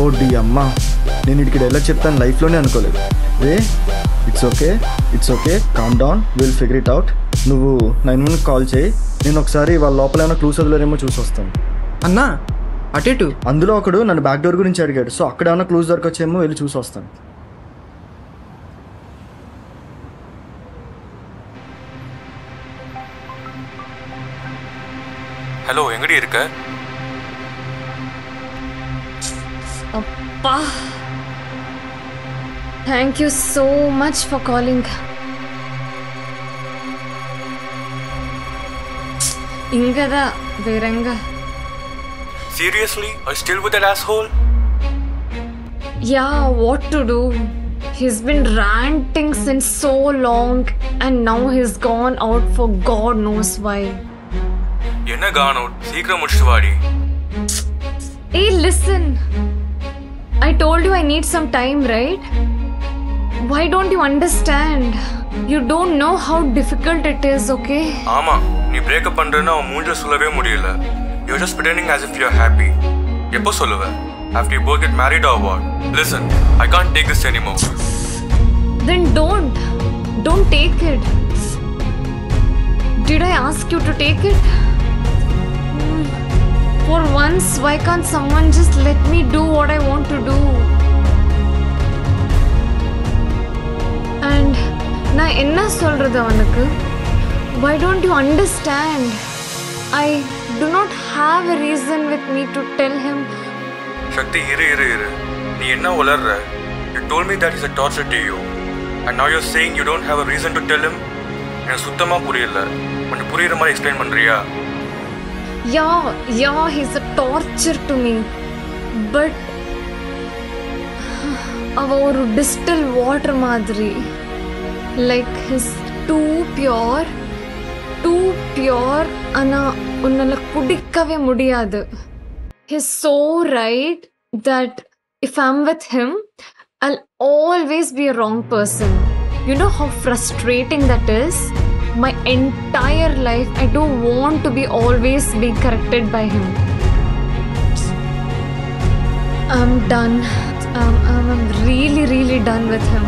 ఓ డి అమ్మా, నేను ఇక్కడికి ఎలా చెప్తాను లైఫ్లోనే అనుకోలేదు. Ray it's okay calm down, will figure it out. నువ్వు 911 కాల్ చేయి. నేను ఒకసారి వాళ్ళ లోపల ఏమైనా క్లూస్ వదిలేరేమో చూసి వస్తాను. అన్నా అటేటు. అందులో ఒకడు నన్ను బ్యాక్ డోర్ గురించి అడిగాడు. సో అక్కడ ఏమైనా క్లూస్ దొరకొచ్చేమో, వెళ్ళి చూసి వస్తాను. ஹலோ, எங்கடி இருக்க? அப்பா, thank you so much for calling. ingada veranga. Seriously? Are you still with that asshole? Yeah, what to do? He's been ranting since so long and now he's gone out for God knows why. என்ன gone out? சீக்கிரம் முடிச்சிட்டு வாடி. Hey, listen. I told you I need some time, right? Why don't you understand? You don't know how difficult it is, okay? ஆமா, நீ பிரேக்கப் பண்றேன்னா அவன் மூஞ்ச சொல்லவே முடியல. You're just pretending as if you're happy. எப்போ சொல்லுவ? After you both get married or what? Listen, I can't take this anymore. Then don't take it. Did I ask you to take it? For once, why can't someone just let me do what I want to do? And na enna solradhu avanukku? Why don't you understand? I do not have a reason with me to tell him. Shakti, iru. நீ என்ன உளர்ற? You told me that he's a torture to you. And now you're saying you don't have a reason to tell him? எனக்கு சுத்தமா புரியல. கொஞ்சம் புரியுற மாதிரி எக்ஸ்பிளைன் பண்றியா? Yeah, he's a torture to me. But ava oru distilled water madri. Like he's too pure ana unnala kudikkave mudiyadu. He's so right that if I'm with him, I'll always be a wrong person. You know how frustrating that is? My entire life, I don't want to be always being corrected by him. I'm done. I'm really done with him.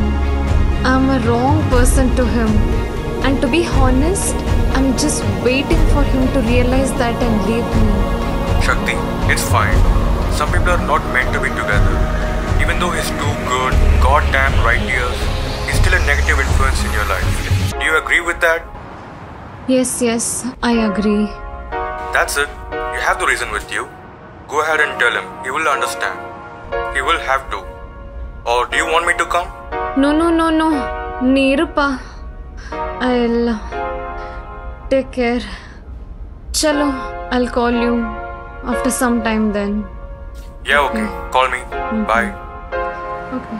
I'm a wrong person to him. And to be honest, I'm just waiting for him to realize that and leave me. Shakti, it's fine. Some people are not meant to be together. Even though he's too good, goddamn right years, he's still a negative influence in your life. Do you agree with that? Yes, I agree. That's it. You have the reason with you. Go ahead and tell him. He will understand. He will have to. Or do you want me to come? No. Neerupa. I'll take care. Chalo, I'll call you after some time then. Yeah, okay. Call me. Bye. Okay.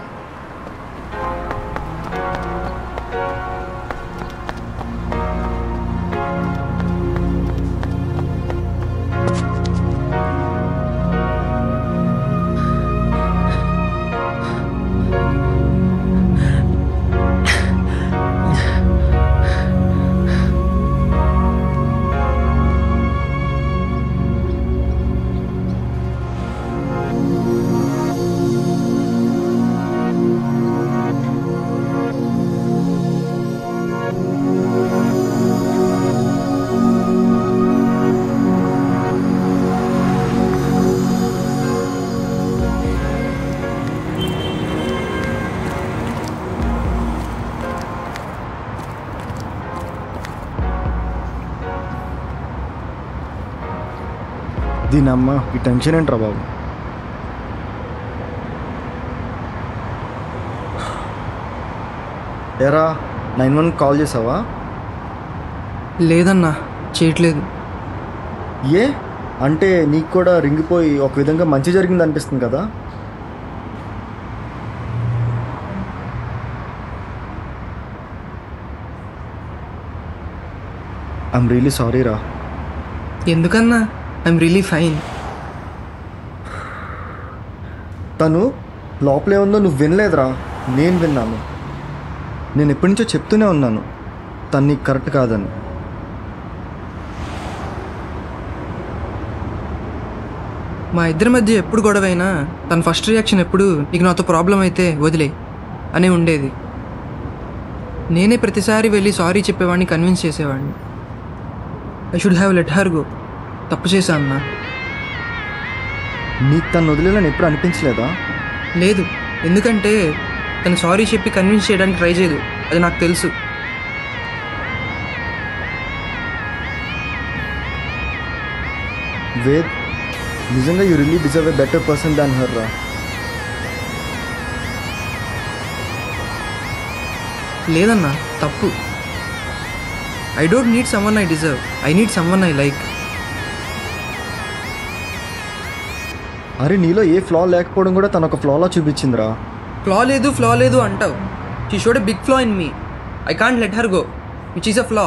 దీనమ్మ ఈ టెన్షన్ ఏంట్రా బాబు. ఎరా 91 కాల్ చేసావా? లేదన్నా, చేయట్లేదు. ఏ అంటే నీకు కూడా రింగిపోయి ఒక విధంగా మంచి జరిగింది అనిపిస్తుంది కదా? ఐఎమ్ రియలీ సారీ రా. ఎందుకన్నా? I'm really fine. తను లోపలే ఉందో నువ్వు వినలేదురా, నేను విన్నాను. నేను ఎప్పటి నుంచో చెప్తూనే ఉన్నాను తను నీకు కరెక్ట్ కాదని. మా ఇద్దరి మధ్య ఎప్పుడు గొడవైనా తన ఫస్ట్ రియాక్షన్ ఎప్పుడు నీకు నాతో ప్రాబ్లం అయితే వదిలే అని ఉండేది. నేనే ప్రతిసారి వెళ్ళి సారీ చెప్పేవాడిని, కన్విన్స్ చేసేవాడిని. I should have let her go. తప్పు చేశా అన్నా. నీకు తను వదిలేదని ఎప్పుడు అనిపించలేదా? లేదు, ఎందుకంటే తను సారీ చెప్పి కన్విన్స్ చేయడానికి ట్రై చేయదు, అది నాకు తెలుసు. వేద్, నిజంగా you really deserve a better person than her రా. లేదన్నా, తప్పు. I don't need someone I deserve, I need someone I like. అరే నీలో ఏ ఫ్లా లేకపోవడం కూడా తను ఒక ఫ్లాలా చూపించిందిరా. ఫ్లా లేదు అంటావు. She showed a big flaw in me. I can't let her go, which is a flaw.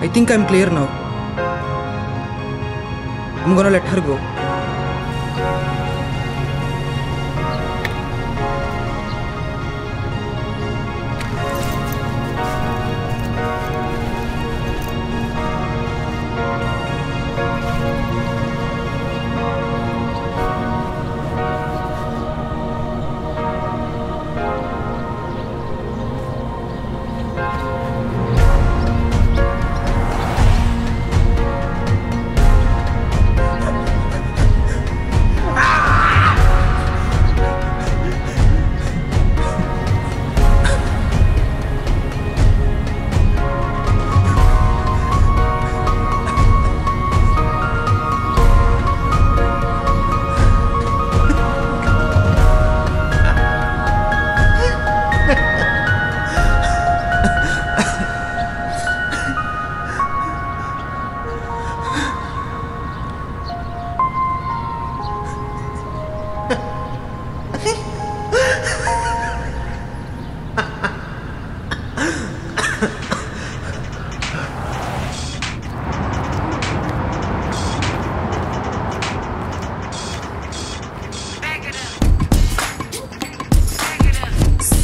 I think I'm clear now. I'm gonna let her go.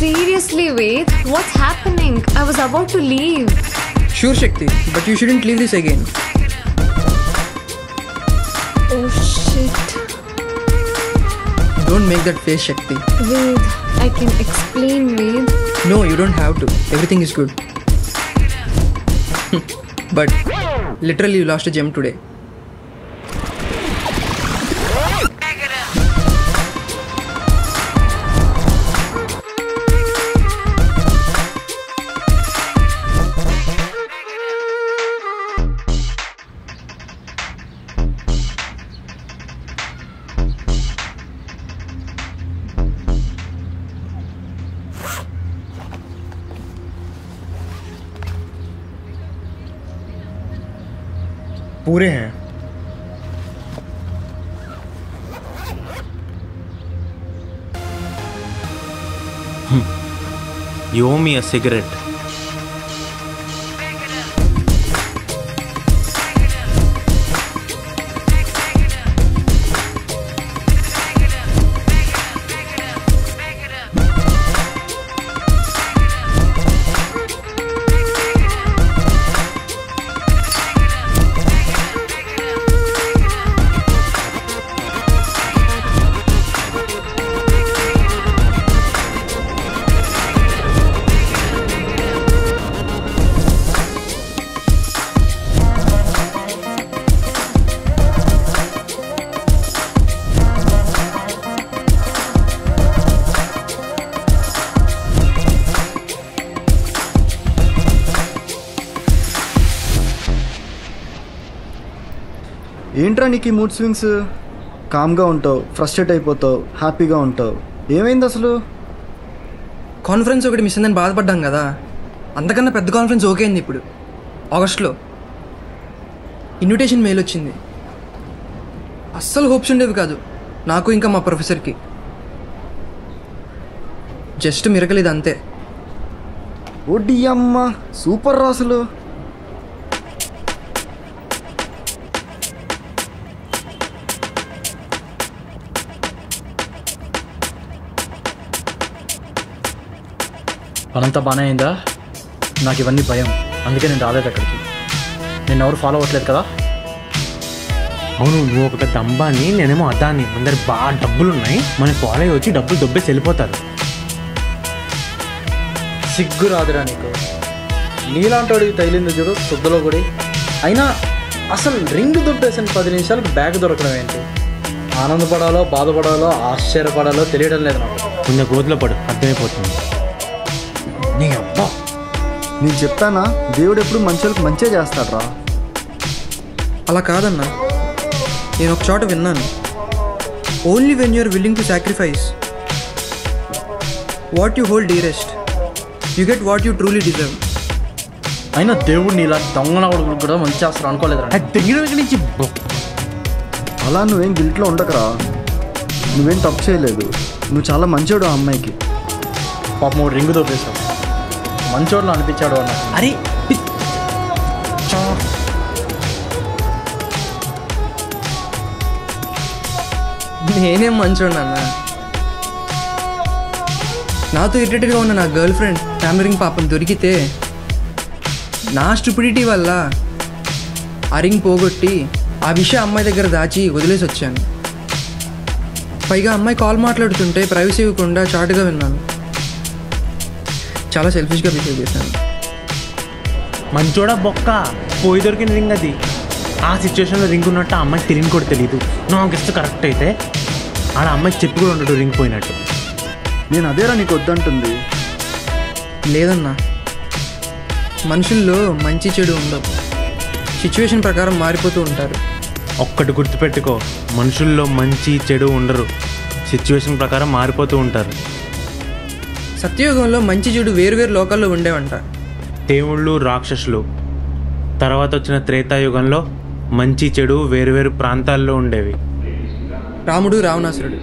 Seriously, Ved, what's happening? I was about to leave. Sure, Shakti, but you shouldn't leave this again. Oh shit. Don't make that face, Shakti. Ved, I can explain, Ved. No, you don't have to. Everything is good. But literally, you lost a gem today. पूरे हैं। You owe me a cigarette. ఏంట్రా నీకు ఈ మూడ్ స్వింగ్స్? కామ్గా ఉంటావు, ఫ్రస్ట్రేట్ అయిపోతావు, హ్యాపీగా ఉంటావు, ఏమైంది అసలు? కాన్ఫరెన్స్ ఒకటి మిస్ అయిందని బాధపడ్డాం కదా, అంతకన్నా పెద్ద కాన్ఫరెన్స్ ఓకే అయింది ఇప్పుడు. ఆగస్ట్లో ఇన్విటేషన్ మెయిల్ వచ్చింది. అస్సలు హోప్స్ ఉండేవి కాదు నాకు ఇంకా మా ప్రొఫెసర్కి. జస్ట్ మిరకల్ ఇది అంతే. ఓడి అమ్మ, సూపర్ రా అసలు. పనంతా బాగానే అయిందా? నాకు ఇవన్నీ భయం, అందుకే నేను రాలేదు అక్కడికి. నేను ఎవరు ఫాలో అవ్వట్లేదు కదా. అవును, నువ్వు ఒక పెద్ద అంబాని, నేనేమో అదాని. అందరు బాగా డబ్బులు ఉన్నాయి, మనం ఫాలో అయ్యి వచ్చి డబ్బులు దొబ్బేసి వెళ్ళిపోతారు. సిగ్గు రాదురా నీకు? నీలాంటి వాడికి తగిలింది చూడు శుద్ధలో కూడా. అయినా అసలు రింగ్ దొబ్బేసిన 10 నిమిషాలకు బ్యాగ్ దొరకడం ఏంటి? ఆనందపడాలో బాధపడాలో ఆశ్చర్యపడాలో తెలియడం లేదు నాకు. కొంచెం గోతులో పడు, అర్థమైపోతుంది. నీ అబ్బా, నేను చెప్పానా, దేవుడు ఎప్పుడు మంచోళ్ళకి మంచిగా చేస్తాడు రా. అలా కాదన్నా, నేను ఒక చోట విన్నాను, only when you're willing to sacrifice what you hold dearest you get what you truly deserve. అయినా దేవుడు నీలా దొంగనవాడు కూడా మంచి చేస్తారు అనుకోలేదురా. నుంచి అలా నువ్వేం గిల్ట్లో ఉండకరా. నువ్వేం తప్పు చేయలేదు, నువ్వు చాలా మంచోడు ఆ అమ్మాయికి. పాపం రింగు దొబ్బేశావు, మంచోళ్ళు అనిపించాడు అన్న. అరే నేనేం మంచోడు అన్న. నాతో ఇరిటేటెడ్గా ఉన్న నా గర్ల్ ఫ్రెండ్ టామరింగ్ పాపం దొరికితే నా స్టూపిడిటీ వల్ల ఆ రింగ్ పోగొట్టి ఆ విషయం అమ్మాయి దగ్గర దాచి వదిలేసి వచ్చాను. పైగా అమ్మాయి కాల్ మాట్లాడుతుంటే ప్రైవసీ ఇవ్వకుండా చాటుగా విన్నాను. చాలా సెల్ఫిష్గా బిహేవ్ చేశాను. మంచోడా బొక్క, పోయి దొరికిన రింగ్ అది. ఆ సిచ్యువేషన్లో రింగ్ ఉన్నట్టు ఆ అమ్మాయికి తిరిగి కూడా తెలియదు. నాకు ఇష్టం కరెక్ట్ అయితే ఆడ అమ్మాయికి చెప్పి కూడా ఉండడు రింగ్ పోయినట్టు. నేను అదేరా నీకు వద్దంటుంది. లేదన్నా, మనుషుల్లో మంచి చెడు ఉండవు, సిచ్యువేషన్ ప్రకారం మారిపోతూ ఉంటారు. ఒక్కటి గుర్తుపెట్టుకో, మనుషుల్లో మంచి చెడు ఉండరు, సిచ్యువేషన్ ప్రకారం మారిపోతూ ఉంటారు. సత్యయుగంలో మంచి చెడు వేరువేరు లోకాల్లో ఉండేవంట. దేవుళ్ళు రాక్షసులు. తర్వాత వచ్చిన త్రేతాయుగంలో మంచి చెడు వేరువేరు ప్రాంతాల్లో ఉండేవి. రాముడు రావణాసురుడు.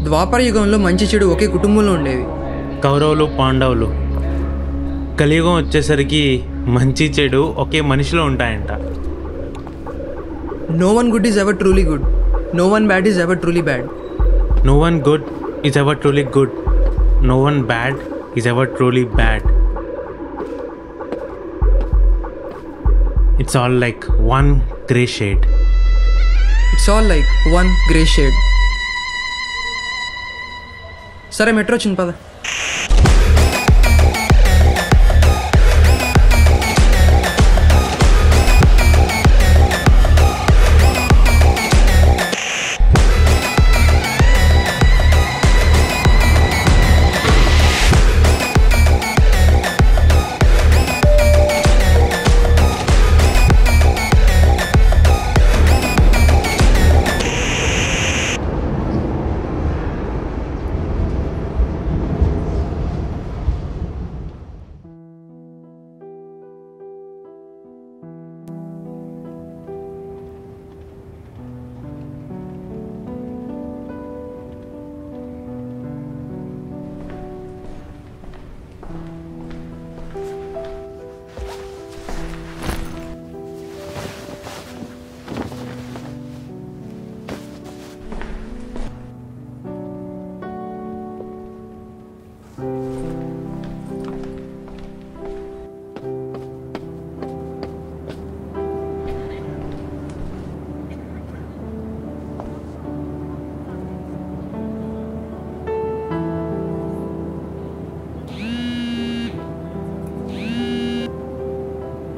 ద్వాపర యుగంలో మంచి చెడు ఒకే కుటుంబంలో ఉండేవి. కౌరవులు పాండవులు. కలియుగం వచ్చేసరికి మంచి చెడు ఒకే మనిషిలో ఉంటాయంట. No one good is ever truly good, no one bad is ever truly bad. No one good is ever truly good, no one bad is ever truly bad. It's all like one grey shade. It's all like one grey shade. సరే మెట్రో వచ్చింది పద.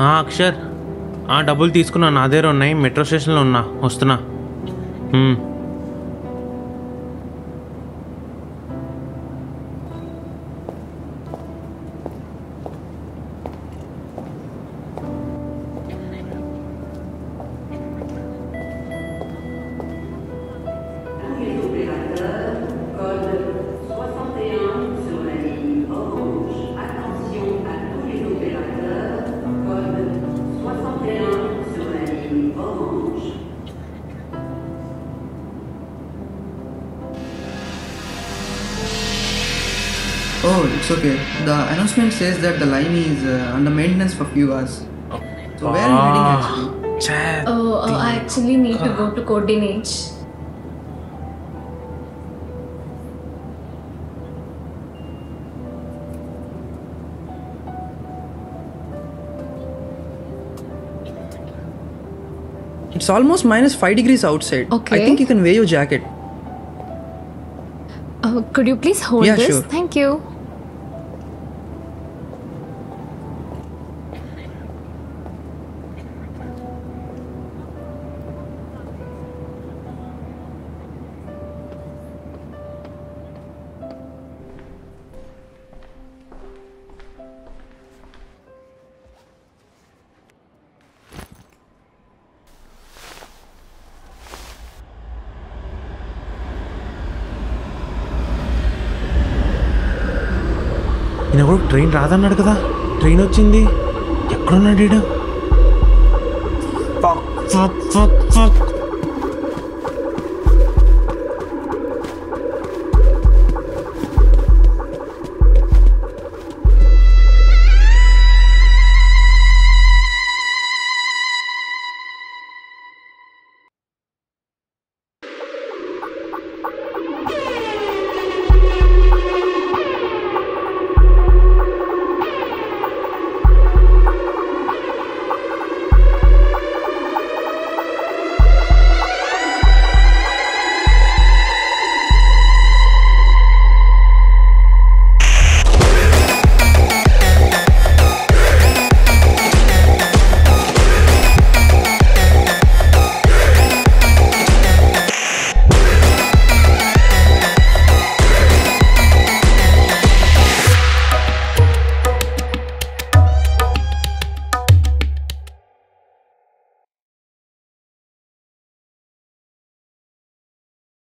అక్షర్ డబ్బులు తీసుకున్నా, నా దగ్గర ఉన్నాయి. మెట్రో స్టేషన్లో ఉన్నా, వస్తున్నా. Oh, it's okay. The announcement says that the line is under maintenance for few hours. So where are you heading actually? I actually need to go to coordinate. It's almost -5 degrees outside. Okay. I think you can wear your jacket. Could you please hold Yeah, this? sure. Thank you. ఈయన కూడా ట్రైన్ రాదన్నాడు కదా, ట్రైన్ వచ్చింది. ఎక్కడున్నాడు?